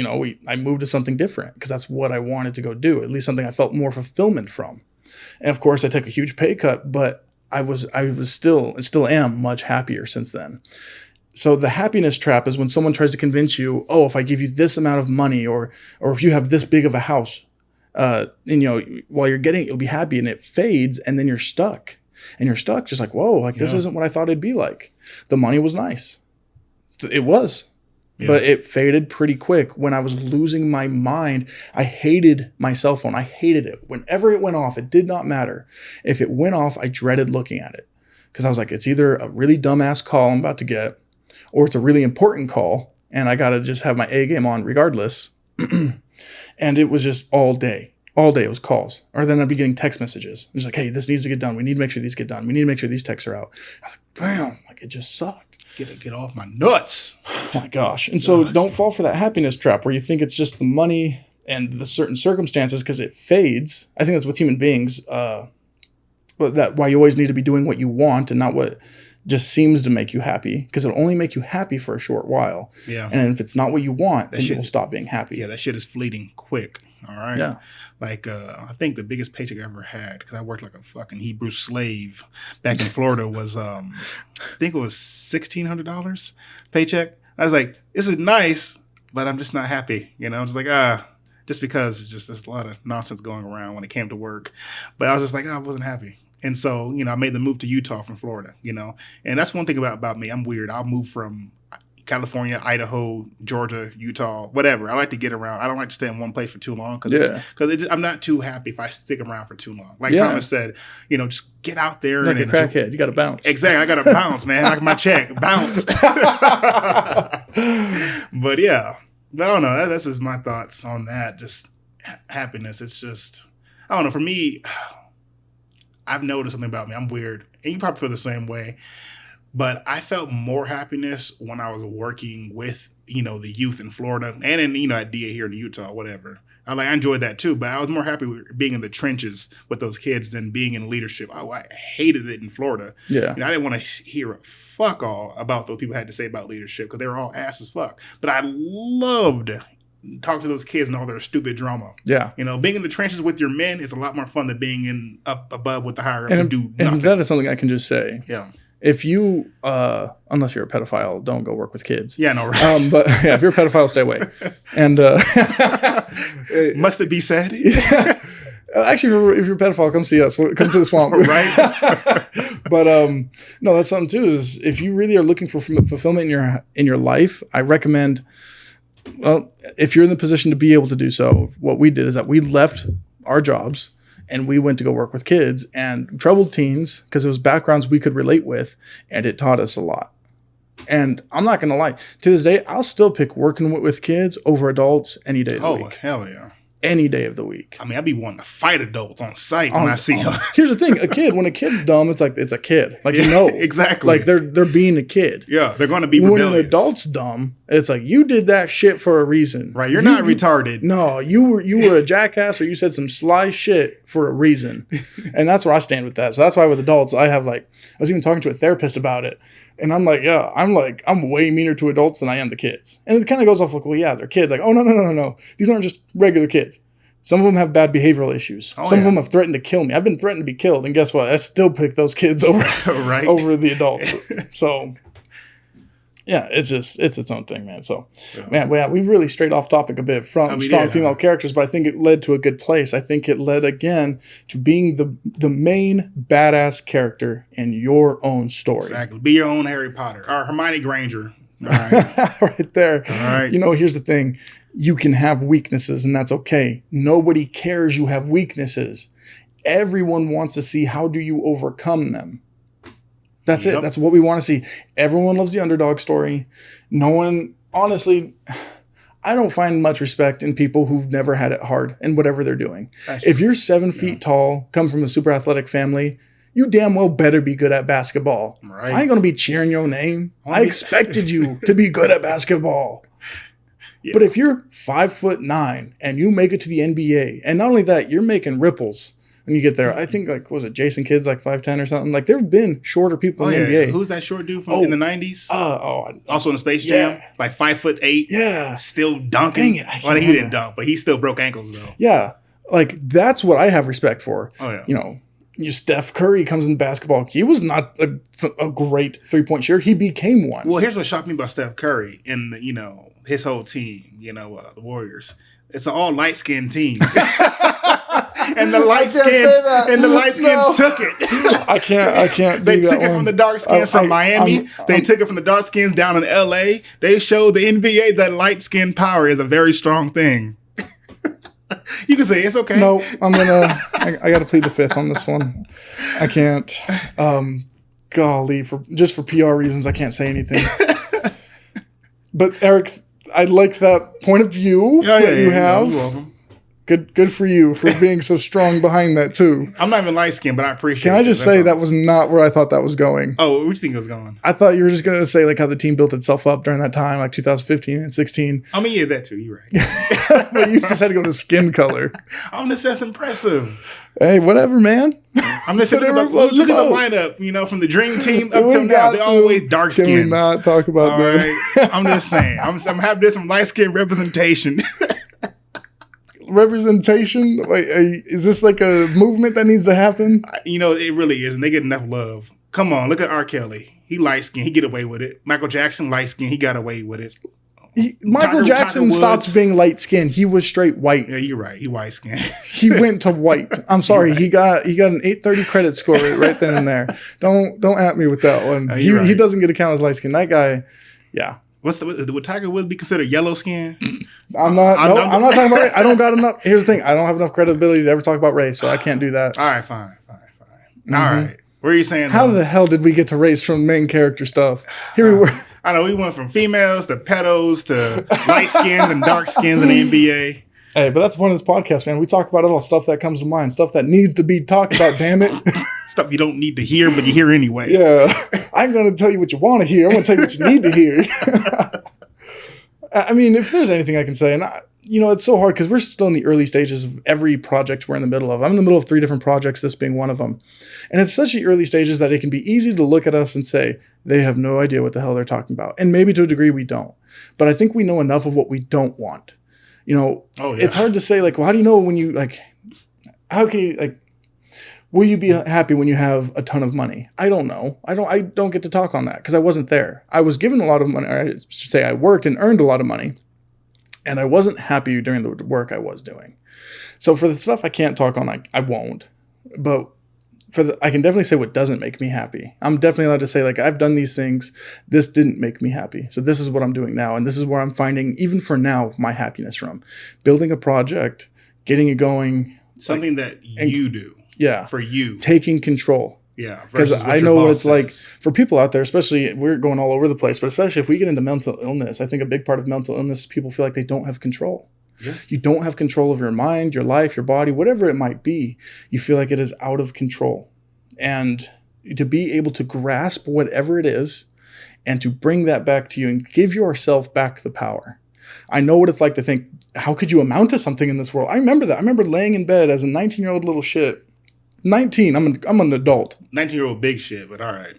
I moved to something different because that's what I wanted to go do, at least something I felt more fulfillment from. And of course, I took a huge pay cut, but I was still am much happier since then. So the happiness trap is when someone tries to convince you, oh, if I give you this amount of money or if you have this big of a house, while you're getting it, you'll be happy, and it fades, and then you're stuck. And you're stuck just like, whoa, like this isn't what I thought it'd be like. The money was nice. It was. Yeah. But it faded pretty quick when I was losing my mind. I hated my cell phone. I hated it. Whenever it went off, it did not matter. If it went off, I dreaded looking at it because I was like, it's either a really dumbass call I'm about to get or it's a really important call and I got to just have my A game on regardless. And it was just all day. All day it was calls. Or then I'd be getting text messages. It was like, hey, this needs to get done. We need to make sure these get done. We need to make sure these texts are out. I was like, damn, like it just sucked. Get off my nuts. Oh my gosh. And so don't fall for that happiness trap where you think it's just the money and the certain circumstances because it fades. I think that's with human beings. But that why you always need to be doing what you want and not what just seems to make you happy because it'll only make you happy for a short while. Yeah. And if it's not what you want, then you will stop being happy. Yeah, that shit is fleeting quick. All right. Yeah. Like, I think the biggest paycheck I ever had, because I worked like a fucking Hebrew slave back in Florida, was, I think it was $1,600 paycheck. I was like, this is nice, but I'm just not happy. I'm just like, just because there's a lot of nonsense going around when it came to work. But I was just like, I wasn't happy. And so, I made the move to Utah from Florida, and that's one thing about me. I'm weird. I'll move from California, Idaho, Georgia, Utah, whatever. I like to get around. I don't like to stay in one place for too long because I'm not too happy if I stick around for too long. Like Thomas said, just get out there. Like a crackhead. You got to bounce. Exactly. I got to bounce, man. Like my check. Bounce. But yeah. I don't know. That's just my thoughts on that. Just happiness. It's just, I don't know. For me, I've noticed something about me. I'm weird. And you probably feel the same way. But I felt more happiness when I was working with, the youth in Florida and in, at DA here in Utah, whatever. I enjoyed that too, but I was more happy with being in the trenches with those kids than being in leadership. I hated it in Florida. Yeah. I didn't want to hear a fuck all about those people had to say about leadership because they were all ass as fuck. But I loved talking to those kids and all their stupid drama. Yeah. Being in the trenches with your men is a lot more fun than being up above with the higher ups who do nothing. And that is something I can just say. Yeah. if you, unless you're a pedophile, don't go work with kids. Yeah, no, right. But yeah, if you're a pedophile, stay away. And must it be said? Actually, if you're a pedophile, come see us. Come to the swamp, Right? But no, that's something too. Is if you really are looking for fulfillment in your life, I recommend. Well, if you're in the position to be able to do so, what we did is that we left our jobs and we went to go work with kids and troubled teens because it was backgrounds we could relate with, and it taught us a lot. And I'm not going to lie, to this day, I'll still pick working with kids over adults any day of the week. Oh, hell yeah. Any day of the week. I mean, I'd be wanting to fight adults on sight when I see them. Here's the thing: when a kid's dumb, it's like it's a kid. Like exactly. Like they're being a kid. Yeah, they're going to be rebellious. When an adult's dumb, it's like you did that shit for a reason. Right? You're not retarded. No, you were a jackass, or you said some sly shit for a reason, and that's where I stand with that. So that's why with adults, I was even talking to a therapist about it. And I'm like, yeah, I'm way meaner to adults than I am to kids. And it kind of goes off like, well, yeah, they're kids. Like, oh, no. These aren't just regular kids. Some of them have bad behavioral issues. Some of them have threatened to kill me. I've been threatened to be killed. And guess what? I still pick those kids over, over the adults. So, yeah, it's its own thing, man. So, we've really strayed off topic a bit from strong female characters, but I think it led to a good place. I think it led, again, to being the main badass character in your own story. Exactly. Be your own Harry Potter. Or Hermione Granger. All right. Right there. All right. Here's the thing. You can have weaknesses, and that's okay. Nobody cares you have weaknesses. Everyone wants to see how do you overcome them. That's it. That's what we want to see. Everyone loves the underdog story. No one, honestly, I don't find much respect in people who've never had it hard in whatever they're doing. If you're 7 feet tall, come from a super athletic family, you damn well better be good at basketball. Right. I ain't going to be cheering your name. I expected you to be good at basketball. Yeah. But if you're 5'9" and you make it to the NBA, and not only that, you're making ripples when you get there. I think, was it Jason Kidd's like 5'10" or something? Like, there have been shorter people in the NBA. Who's that short dude from in the 90s? Also in the Space Jam? Like 5'8"? Yeah. Still dunking? Dang it. Well, he didn't dunk, but he still broke ankles, though. Yeah. Like, that's what I have respect for. Oh, yeah. Steph Curry comes in basketball. He was not a great three-point shooter. He became one. Well, here's what shocked me about Steph Curry and, his whole team, the Warriors. It's an all light-skinned team. And the light skins took it. I can't. They took it from the dark skins from Miami. They took it from the dark skins down in LA. They showed the NBA that light skin power is a very strong thing. You can say it's okay. No, I got to plead the fifth on this one. I can't. Golly, for PR reasons, I can't say anything. But Eric, I like that point of view that you have. You're welcome. Good for you for being so strong behind that too. I'm not even light skinned, but I appreciate it. Can I just say that was not where I thought that was going? Oh, where do you think it was going? I thought you were just going to say like how the team built itself up during that time, like 2015 and 16. I mean, yeah, that too. You're right. But you just had to go to skin color. That's impressive. Hey, whatever, man. I'm just saying, look at the lineup, from the dream team up till now. They're always dark skins. Can we not talk about that? Right. I'm just saying. I'm happy there's some light skin representation. Representation? Wait, is this like a movement that needs to happen? It really is, and they get enough love. Come on, look at R. Kelly. He light skinned, he get away with it. Michael Jackson light skinned, he got away with it. Michael Jackson stopped being light skinned. He was straight white. Yeah, you're right. He white skinned. He went to white. I'm sorry. Right. He got an 830 credit score right then and there. Don't at me with that one. He doesn't get a count as light skinned. That guy, yeah. Would Tiger Woods be considered yellow skin? I'm not talking about race. I don't got enough. Here's the thing. I don't have enough credibility to ever talk about race, so I can't do that. All right, fine. Mm-hmm. All right. What are you saying? How the hell did we get to race from main character stuff? Here we were. I know we went from females to pedos to light skins and dark skins in the NBA. Hey, but that's one of this podcast, man. We talk about it all, stuff that comes to mind, stuff that needs to be talked about, damn it. Stuff you don't need to hear, but you hear anyway. Yeah. I ain't going to tell you what you want to hear. I'm going to tell you what you need to hear. I mean, if there's anything I can say, and it's so hard because we're still in the early stages of every project we're in the middle of. I'm in the middle of 3 different projects, this being one of them. And it's such the early stages that it can be easy to look at us and say, they have no idea what the hell they're talking about. And maybe to a degree we don't. But I think we know enough of what we don't want. It's hard to say, like, well, how do you know when you, like, how can you, like, Will you be happy when you have a ton of money? I don't know. I don't get to talk on that because I wasn't there. I was given a lot of money. Or I should say I worked and earned a lot of money, and I wasn't happy during the work I was doing. So for the stuff I can't talk on, I won't. But I can definitely say what doesn't make me happy. I'm definitely allowed to say, like, I've done these things. This didn't make me happy. So this is what I'm doing now. And this is where I'm finding, even for now, my happiness from. Building a project, getting it going. Something that you do. Yeah. For you. Taking control. Yeah. Because I know what it's like for people out there, especially, we're going all over the place, but especially if we get into mental illness, I think a big part of mental illness, people feel like they don't have control. Yeah. You don't have control of your mind, your life, your body, whatever it might be. You feel like it is out of control. And to be able to grasp whatever it is and to bring that back to you and give yourself back the power. I know what it's like to think, how could you amount to something in this world? I remember that. I remember laying in bed as a 19-year-old little shit. 19, I'm an adult. 19-year-old big shit, but all right.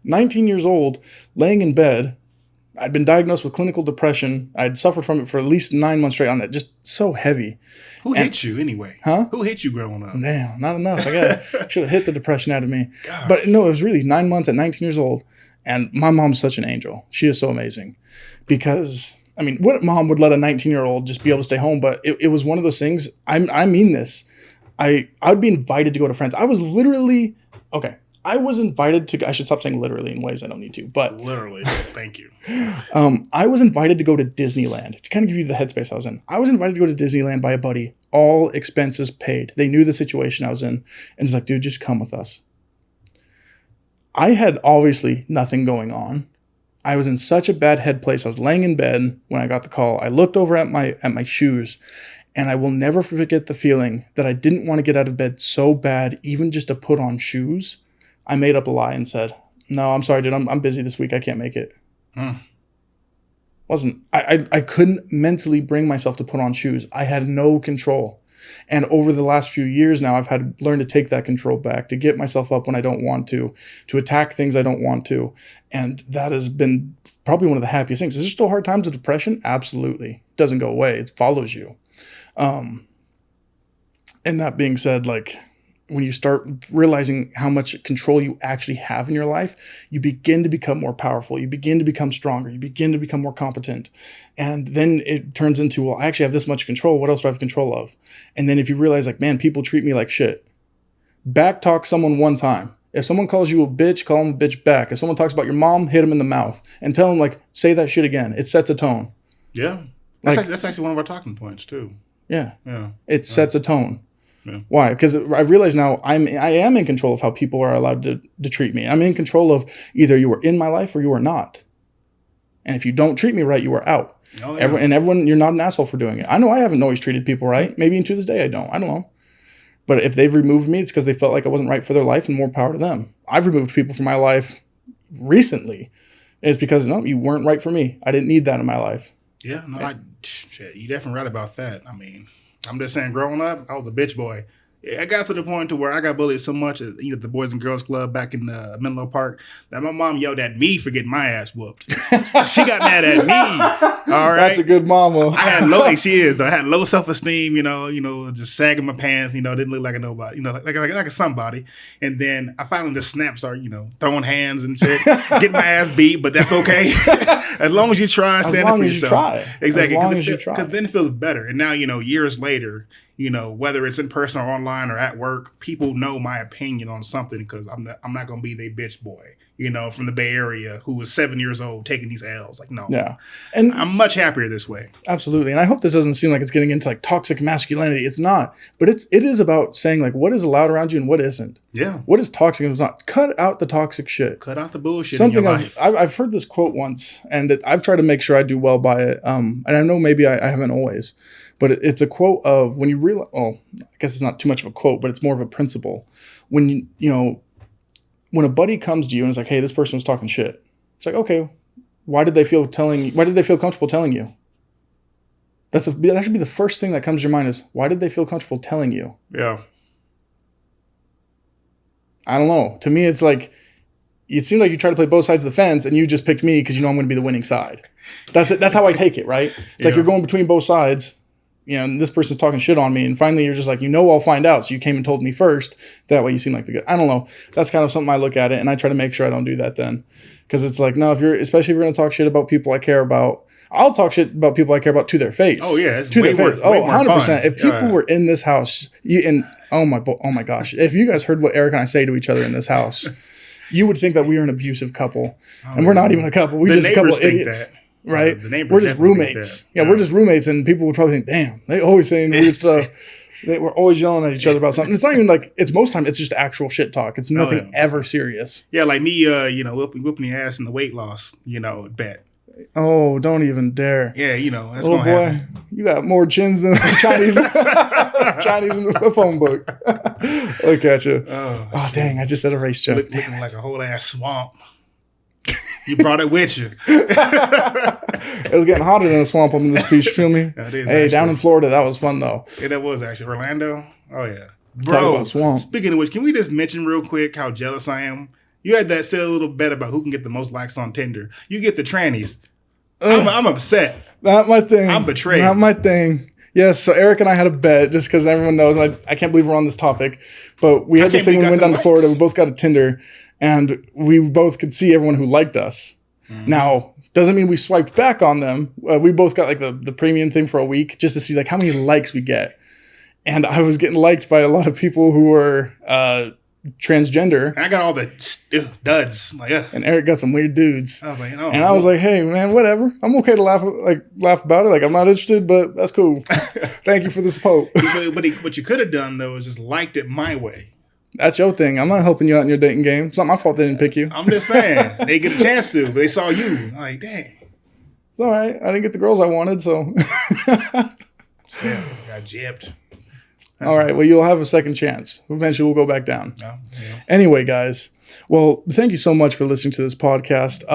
19 years old, laying in bed. I'd been diagnosed with clinical depression. I'd suffered from it for at least 9 months straight on it. Just so heavy. Who hit you anyway? Huh? Who hit you growing up? Damn, not enough. I should have hit the depression out of me. God. But no, it was really 9 months at 19 years old. And my mom's such an angel. She is so amazing. Because, I mean, what mom would let a 19-year-old just be able to stay home? But it was one of those things. I mean this. I'd be invited to go to friends. I was invited to, I should stop saying literally in ways I don't need to, but. Literally, thank you. I was invited to go to Disneyland, to kind of give you the headspace I was in. I was invited to go to Disneyland by a buddy, all expenses paid. They knew the situation I was in, and it's like, dude, just come with us. I had obviously nothing going on. I was in such a bad head place. I was laying in bed when I got the call. I looked over at my shoes, and I will never forget the feeling that I didn't want to get out of bed so bad, even just to put on shoes. I made up a lie and said, no, I'm sorry, dude. I'm busy this week. I can't make it. I couldn't mentally bring myself to put on shoes. I had no control. And over the last few years now, I've had to learn to take that control back, to get myself up when I don't want to attack things I don't want to. And that has been probably one of the happiest things. Is there still hard times of depression? Absolutely. It doesn't go away. It follows you. And that being said, like, when you start realizing how much control you actually have in your life, you begin to become more powerful. You begin to become stronger. You begin to become more competent. And then it turns into, well, I actually have this much control. What else do I have control of? And then if you realize, like, man, people treat me like shit. Backtalk someone one time. If someone calls you a bitch, call them a bitch back. If someone talks about your mom, hit them in the mouth and tell them, like, say that shit again. It sets a tone. Yeah. That's actually one of our talking points too. Yeah. It sets a tone. Yeah. Why? Because I realize now I am in control of how people are allowed to treat me. I'm in control of either you are in my life or you are not. And if you don't treat me right, you are out. Oh, yeah. Everyone, you're not an asshole for doing it. I know I haven't always treated people right. Maybe to this day I don't. I don't know. But if they've removed me, it's because they felt like I wasn't right for their life, and more power to them. I've removed people from my life recently. It's because, no, you weren't right for me. I didn't need that in my life. Yeah, no, you're definitely right about that. I mean, I'm just saying, growing up, I was a bitch boy. I got to the point to where I got bullied so much at the Boys and Girls Club back in Menlo Park that my mom yelled at me for getting my ass whooped. She got mad at me. All right, that's a good mama. I had she is though. I had low self-esteem. Just sagging my pants. Didn't look like a nobody. Like a somebody. And then I finally just snapped, started throwing hands and shit, getting my ass beat. But that's okay as long as you try. As long as you try. Exactly. As long as you try. Because then it feels better. And now years later. Whether it's in person or online or at work, people know my opinion on something because I'm not going to be their bitch boy, from the Bay Area who was 7 years old taking these L's. Like, no. Yeah. And I'm much happier this way. Absolutely. And I hope this doesn't seem like it's getting into like toxic masculinity. It's not. But it is about saying like what is allowed around you and what isn't. Yeah. What is toxic and what's not. Cut out the toxic shit. Cut out the bullshit in your life. I've heard this quote once, and I've tried to make sure I do well by it. And I know maybe I haven't always. But it's a quote of when you realize, I guess it's not too much of a quote, but it's more of a principle. When when a buddy comes to you and is like, hey, this person was talking shit. It's like, okay, why did they feel comfortable telling you? That should be the first thing that comes to your mind is, why did they feel comfortable telling you? Yeah. I don't know. To me, it's like, it seems like you try to play both sides of the fence and you just picked me because I'm going to be the winning side. That's how I take it, right? It's like you're going between both sides. you know, and this person's talking shit on me. And finally you're just like, I'll find out. So you came and told me first. That way you seem like the good. I don't know. That's kind of something I look at it. And I try to make sure I don't do that then. Because it's like, no, especially if you're going to talk shit about people I care about, I'll talk shit about people I care about to their face. Oh, yeah. It's to way their more, face. way more 100%. fun. If people were in this house, oh my gosh. If you guys heard what Eric and I say to each other in this house, you would think that we are an abusive couple. And we're not even a couple. We're just a couple of idiots. That. Right? We're just roommates. Yeah, we're just roommates. And people would probably think, damn, they always saying weird stuff. We're always yelling at each other about something. It's not even like, most time it's just actual shit talk. It's nothing ever serious. Yeah, like me, whooping your ass in the weight loss, bet. Oh, don't even dare. Yeah, that's going to happen. You got more chins than Chinese in the phone book. Look at you. Oh dang, I just said a race joke. Looking like a whole ass swamp. You brought it with you. It was getting hotter than a swamp up in this piece, you feel me? It is hey, down in Florida, that was fun though. Yeah, that was actually. Orlando? Oh yeah. Bro, speaking of which, can we just mention real quick how jealous I am? You had that silly little bet about who can get the most likes on Tinder. You get the trannies. I'm upset. Not my thing. I'm betrayed. Not my thing. Yes, so Eric and I had a bet, just because everyone knows, and I can't believe we're on this topic, but we had this thing when we went down to Florida. We both got a Tinder, and we both could see everyone who liked us. Mm-hmm. Now, doesn't mean we swiped back on them. We both got like the premium thing for a week, just to see like how many likes we get. And I was getting liked by a lot of people who were transgender. And I got all the duds. And Eric got some weird dudes. I was like, I was like, hey man, whatever. I'm okay to laugh about it. Like I'm not interested, but that's cool. Thank you for the support. But what you could have done though is just liked it my way. That's your thing. I'm not helping you out in your dating game. It's not my fault they didn't pick you. I'm just saying. They get a chance to, but they saw you. I'm like, dang. It's all right. I didn't get the girls I wanted, so. Yeah, got gypped. All right. Well, you'll have a second chance. Eventually, we'll go back down. Yeah. Anyway, guys. Well, thank you so much for listening to this podcast.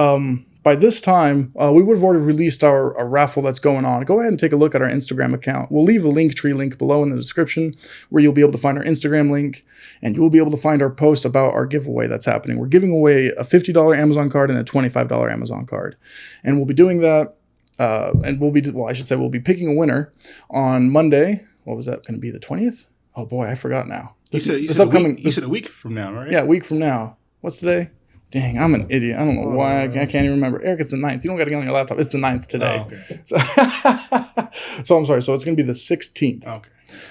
By this time, we would have already released our raffle that's going on. Go ahead and take a look at our Instagram account. We'll leave a Linktree link below in the description where you'll be able to find our Instagram link, and you'll be able to find our post about our giveaway that's happening. We're giving away a $50 Amazon card and a $25 Amazon card. And we'll be doing that, and we'll be picking a winner on Monday. What was that going to be, the 20th? Oh, boy, I forgot now. You said a week from now, right? Yeah, a week from now. What's today? Dang, I'm an idiot. I don't know why. I can't even remember. Eric, it's the 9th. You don't got to get on your laptop. It's the 9th today. Oh, okay. So I'm sorry. So it's going to be the 16th.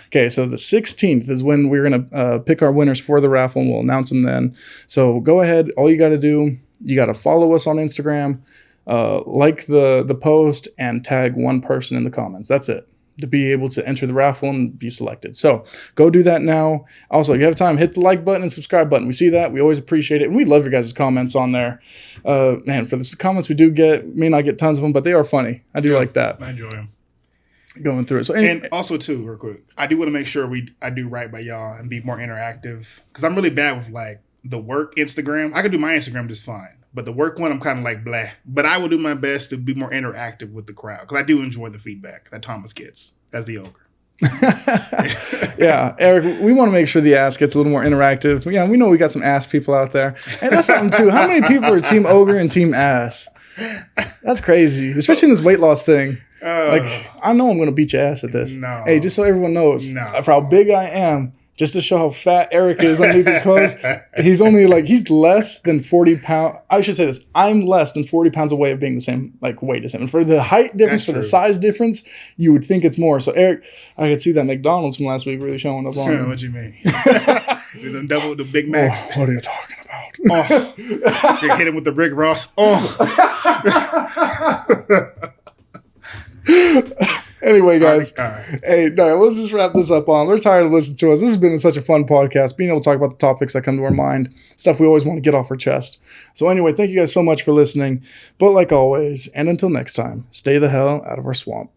Okay, so the 16th is when we're going to pick our winners for the raffle, and we'll announce them then. So go ahead. All you got to do, you got to follow us on Instagram, like the post, and tag one person in the comments. That's it, to be able to enter the raffle and be selected. So go do that now. Also, if you have time, hit the like button and subscribe button. We see that. We always appreciate it. And we love your guys' comments on there. Man, for the comments we do get, may not get tons of them, but they are funny. I do like that. I enjoy them. Going through it. So, and also, too, real quick, I do want to make sure I do right by y'all and be more interactive. Because I'm really bad with, like, the work Instagram. I can do my Instagram just fine. But the work one, I'm kind of like, blah. But I will do my best to be more interactive with the crowd. Because I do enjoy the feedback that Thomas gets as the ogre. Yeah, Eric, we want to make sure the ass gets a little more interactive. Yeah, we know we got some ass people out there. And that's something, too. How many people are team ogre and team ass? That's crazy. Especially in this weight loss thing. Like, I know I'm going to beat your ass at this. No. Hey, just so everyone knows, for how big I am, just to show how fat Eric is underneath his clothes, he's less than 40 pounds. I should say this. I'm less than 40 pounds away of being the same weight as him. And for the height difference, the size difference, you would think it's more. So, Eric, I could see that McDonald's from last week really showing up on him. What you mean? Double the Big Macs. What are you talking about? You're hitting with the Rick Ross. Anyway, guys, all right. Hey, no, let's just wrap this up on. We're tired of listening to us. This has been such a fun podcast, being able to talk about the topics that come to our mind, stuff we always want to get off our chest. So anyway, thank you guys so much for listening. But like always, and until next time, stay the hell out of our swamp.